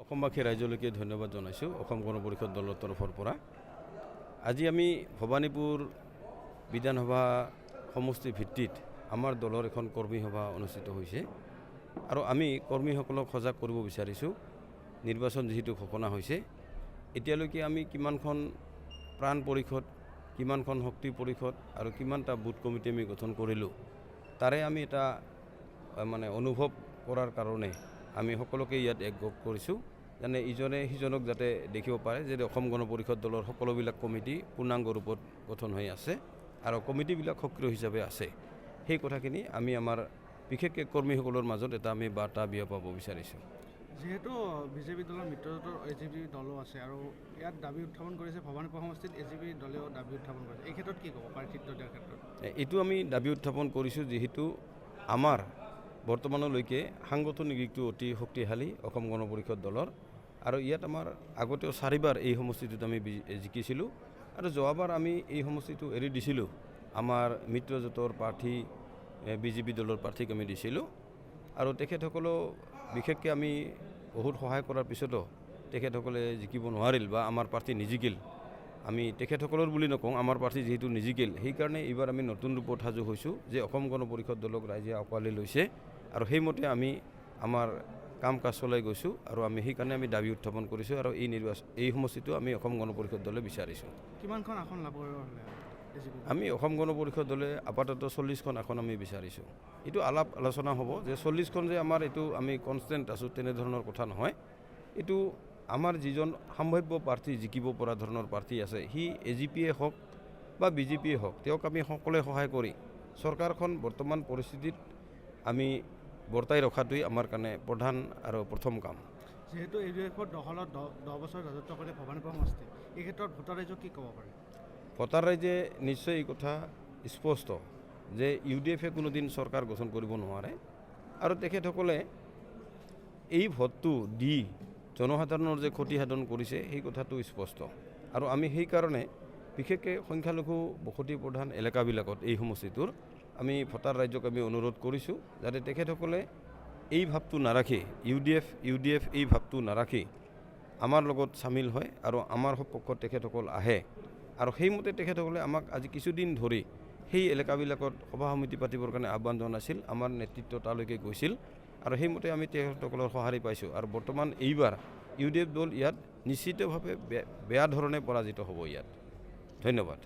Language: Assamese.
অসমবাসী ৰাইজলৈকে ধন্যবাদ জনাইছোঁ অসম গণ পৰিষদ দলৰ তৰফৰ পৰা। আজি আমি ভবানীপুৰ বিধানসভা সমষ্টি ভিত্তিত আমাৰ দলৰ এখন কৰ্মী সভা অনুষ্ঠিত হৈছে আৰু আমি কৰ্মীসকলক সজাগ কৰিব বিচাৰিছোঁ। নিৰ্বাচন যেহেতু ঘোষণা হৈছে, এতিয়ালৈকে আমি কিমানখন প্ৰাণ পৰিষদ, কিমানখন শক্তি পৰিষদ আৰু কিমানটা বুথ কমিটি আমি গঠন কৰিলোঁ, তাৰে আমি এটা অনুভৱ কৰাৰ কাৰণে আমি সকলোকে ইয়াত একগোট কৰিছোঁ, যেনে ইজনে সিজনক যাতে দেখিব পাৰে যে অসম গণ পৰিষদ দলৰ সকলোবিলাক কমিটি পূৰ্ণাংগ ৰূপত গঠন হৈ আছে আৰু কমিটিবিলাক সক্ৰিয় হিচাপে আছে। সেই কথাখিনি আমি আমাৰ বিশেষকৈ কৰ্মীসকলৰ মাজত এটা আমি বাৰ্তা বিয়পাব বিচাৰিছোঁ। যেহেতু বিজেপি দলৰ মিত্ৰজোঁটৰ এজিপি দলো আছে আৰু ইয়াত দাবী উত্থাপন কৰিছে, ভবানীপুৰ সমষ্টিত এজিপি দলেও দাবী উত্থাপন কৰিছে, এই ক্ষেত্ৰত কি ক'ব প্ৰাৰ্থিত্ব দিয়াৰ ক্ষেত্ৰত? এইটো আমি দাবী উত্থাপন কৰিছোঁ, যিহেতু আমাৰ বৰ্তমানলৈকে সাংগঠনিক দিশটো অতি শক্তিশালী অসম গণ পৰিষদ দলৰ আৰু ইয়াত আমাৰ আগতেও 4বাৰ এই সমষ্টিটোত আমি জিকিছিলোঁ আৰু যোৱাবাৰ আমি এই সমষ্টিটো এৰি দিছিলোঁ। আমাৰ মিত্ৰজোঁটৰ প্ৰাৰ্থী বিজেপি দলৰ প্ৰাৰ্থীক আমি দিছিলোঁ আৰু তেখেতসকলেও বিশেষকৈ আমি বহুত সহায় কৰাৰ পিছতো তেখেতসকলে জিকিব নোৱাৰিল বা আমাৰ প্ৰাৰ্থী নিজিকিল। আমি তেখেতসকলৰ বুলি নকওঁ, আমাৰ প্ৰাৰ্থী যিহেতু নিজিকিল, সেইকাৰণে এইবাৰ আমি নতুন ৰূপত সাজু হৈছোঁ যে অসম গণ পৰিষদ দলক ৰাইজে আঁকোৱালি লৈছে আৰু সেইমতে আমি আমাৰ কাম কাজ চলাই গৈছোঁ আৰু আমি সেইকাৰণে আমি দাবী উত্থাপন কৰিছোঁ আৰু এই সমষ্টিটো আমি অসম গণ পৰিষদ দলে বিচাৰিছোঁ। কিমানখন আসন লাভ কৰিব হ'লে আমি অসম গণ পৰিষদ দলে আপাতত 40খন আসন আমি বিচাৰিছোঁ। এইটো আলাপ আলোচনা হ'ব যে 40খন যে আমাৰ এইটো আমি কনষ্টেণ্ট আছোঁ তেনেধৰণৰ কথা নহয়। এইটো আমাৰ যিজন সম্ভাৱ্য প্ৰাৰ্থী জিকিব পৰা ধৰণৰ প্ৰাৰ্থী আছে, সি এজিপিয়ে হওক বা বিজেপিয়ে হওক, তেওঁক আমি সকলোৱে সহায় কৰি চৰকাৰখন বৰ্তমান পৰিস্থিতিত আমি বৰ্তাই ৰখাটোৱেই আমাৰ কাৰণে প্ৰধান আৰু প্ৰথম কাম। যিহেতু ইউডিএফৰ দখলত 10 বছৰ ৰাজত্ব কৰি ভবানীপুৰ সমষ্টি, এই ক্ষেত্ৰত ভোটাৰ ৰাইজক কি ক'ব পাৰে? ভোটাৰ ৰাইজে নিশ্চয় এই কথা স্পষ্ট যে ইউডিএফে কোনোদিন চৰকাৰ গঠন কৰিব নোৱাৰে আৰু তেখেতসকলে এই ভোটটো দি জনসাধাৰণৰ যে ক্ষতিসাধন কৰিছে সেই কথাটো স্পষ্ট আৰু আমি সেইকাৰণে বিশেষকৈ সংখ্যালঘু বসতি প্ৰধান এলেকাবিলাকত এই সমষ্টিটোৰ আমি ভোটাৰ ৰাইজক আমি অনুৰোধ কৰিছোঁ যাতে তেখেতসকলে এই ভাৱটো নাৰাখি, ইউডিএফ এই ভাৱটো নাৰাখি আমাৰ লগত চামিল হয় আৰু আমাৰ সপক্ষত তেখেতসকল আহে আৰু সেইমতে তেখেতসকলে আমাক আজি কিছুদিন ধৰি সেই এলেকাবিলাকত সভা সমিতি পাতিবৰ কাৰণে আহ্বান জনাইছিল। আমাৰ নেতৃত্ব তালৈকে গৈছিল আৰু সেইমতে আমি তেখেতসকলৰ সঁহাৰি পাইছোঁ আৰু বৰ্তমান এইবাৰ ইউডিএফ দল ইয়াত নিশ্চিতভাৱে বেয়া ধৰণে পৰাজিত হ'ব ইয়াত। ধন্যবাদ।